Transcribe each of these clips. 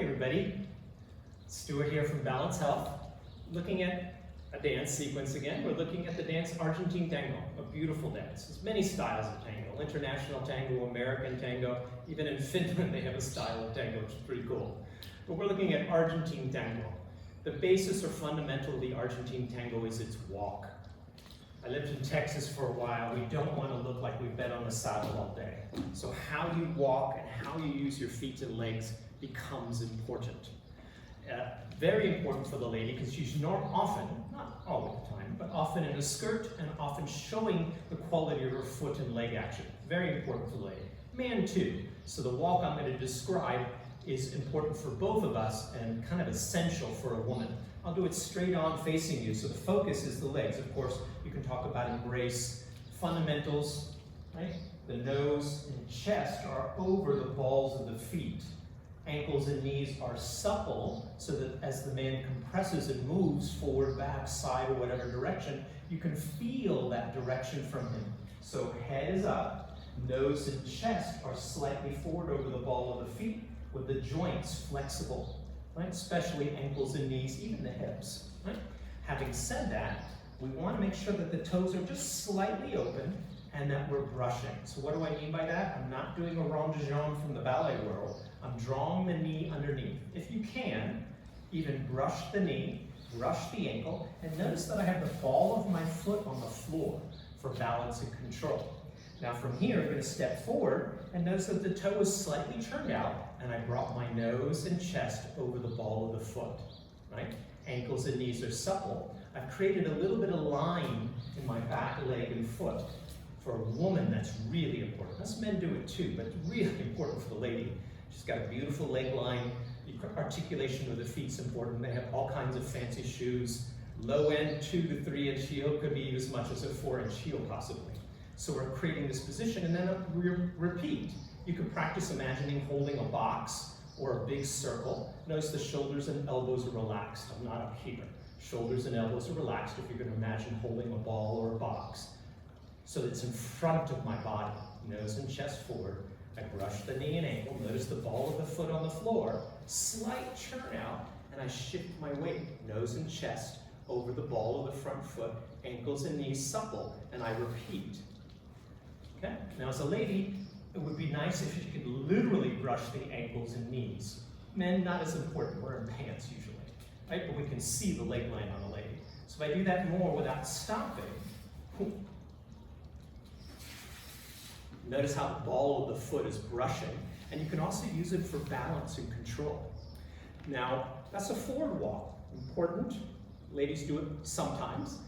everybody, Stuart here from Balance Health. Looking at a dance sequence again. We're looking at the dance Argentine Tango, a beautiful dance. There's many styles of tango, international tango, American tango. Even in Finland they have a style of tango, which is pretty cool. But we're looking at Argentine Tango. The basis or fundamental of the Argentine Tango is its walk. I lived in Texas for a while. We don't want to look like we've been on the saddle all day. So how you walk and how you use your feet and legs becomes important. Very important for the lady because she's often, not all the time, but often in a skirt and often showing the quality of her foot and leg action. Very important for the lady. Man too. So the walk I'm going to describe is important for both of us and kind of essential for a woman. I'll do it straight on facing you, so the focus is the legs. Of course, you can talk about embrace. Fundamentals, right? The nose and chest are over the balls of the feet. Ankles and knees are supple, so that as the man compresses and moves forward, back, side, or whatever direction, you can feel that direction from him. So head is up, nose and chest are slightly forward over the ball of the feet, with the joints flexible, right? Especially ankles and knees, even the hips, right? Having said that, we want to make sure that the toes are just slightly open and that we're brushing. So what do I mean by that? I'm not doing a rond de jambe from the ballet world. I'm drawing the knee underneath. If you can, even brush the knee, brush the ankle, and notice that I have the ball of my foot on the floor for balance and control. Now from here, I'm going to step forward and notice that the toe is slightly turned out and I brought my nose and chest over the ball of the foot, right? Ankles and knees are supple. I've created a little bit of line in my back leg and foot. For a woman, that's really important. Us men do it too, but really important for the lady. She's got a beautiful leg line. The articulation of the feet's important. They have all kinds of fancy shoes. Low end 2 to 3 inch heel, could be as much as a 4 inch heel possibly. So we're creating this position and then repeat. You can practice imagining holding a box or a big circle. Notice the shoulders and elbows are relaxed. I'm not up here. Shoulders and elbows are relaxed if you're going to imagine holding a ball or a box. So that it's in front of my body, nose and chest forward. I brush the knee and ankle. Notice the ball of the foot on the floor. Slight churn out, and I shift my weight, nose and chest, over the ball of the front foot, ankles and knees supple, and I repeat. Okay? Now as a lady, it would be nice if you could literally brush the ankles and knees. Men, not as important. We're in pants usually, right? But we can see the leg line on the lady. So if I do that more without stopping, notice how the ball of the foot is brushing, and you can also use it for balance and control. Now, that's a forward walk. Important. Ladies do it sometimes.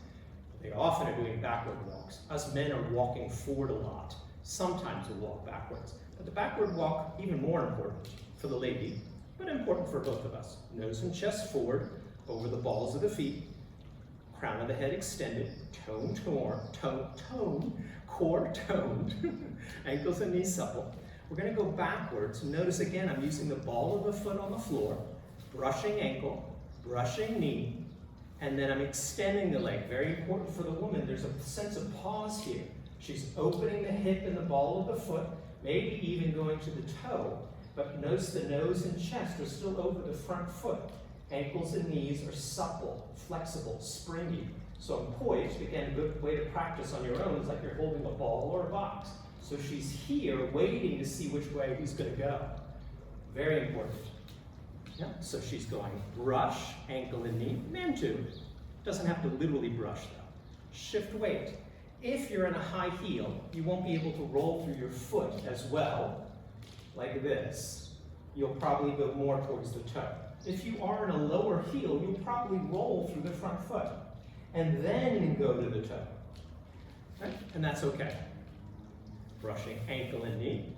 They often are doing backward walks. Us men are walking forward a lot. Sometimes we'll walk backwards. But the backward walk, even more important for the lady, but important for both of us. Nose and chest forward, over the balls of the feet, crown of the head extended, core toned, ankles and knees supple. We're going to go backwards. Notice again, I'm using the ball of the foot on the floor, brushing ankle, brushing knee, and then I'm extending the leg. Very important for the woman. There's a sense of pause here. She's opening the hip and the ball of the foot, maybe even going to the toe, but notice the nose and chest are still over the front foot. Ankles and knees are supple, flexible, springy. So I'm poised. Again, a good way to practice on your own is like you're holding a ball or a box. So she's here waiting to see which way he's going to go. Very important. Yeah. So she's going brush, ankle and knee. Man too. Doesn't have to literally brush though. Shift weight. If you're in a high heel, you won't be able to roll through your foot as well, like this. You'll probably go more towards the toe. If you are in a lower heel, you'll probably roll through the front foot and then go to the toe. Right? And that's okay. Brushing ankle and knee,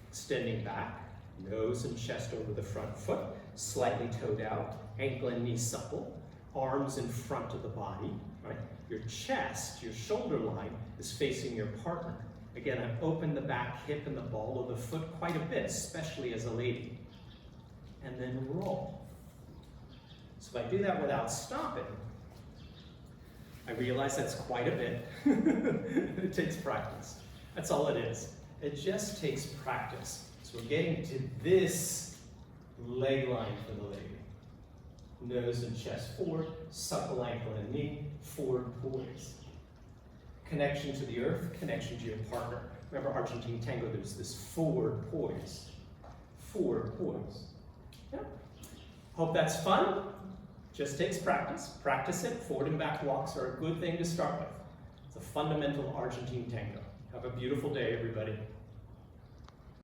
extending back, nose and chest over the front foot, slightly toed out, ankle and knee supple, arms in front of the body, right? Your chest, your shoulder line is facing your partner. Again, I've opened the back hip and the ball of the foot quite a bit, especially as a lady. And then roll. So if I do that without stopping, I realize that's quite a bit. It takes practice. That's all it is. It just takes practice. So we're getting to this leg line for the lady. Nose and chest forward, supple ankle and knee, forward poise. Connection to the earth, connection to your partner. Remember Argentine Tango, there's this forward poise. Forward poise. Yeah. Hope that's fun. Just takes practice. Practice it. Forward and back walks are a good thing to start with. It's a fundamental Argentine Tango. Have a beautiful day, everybody.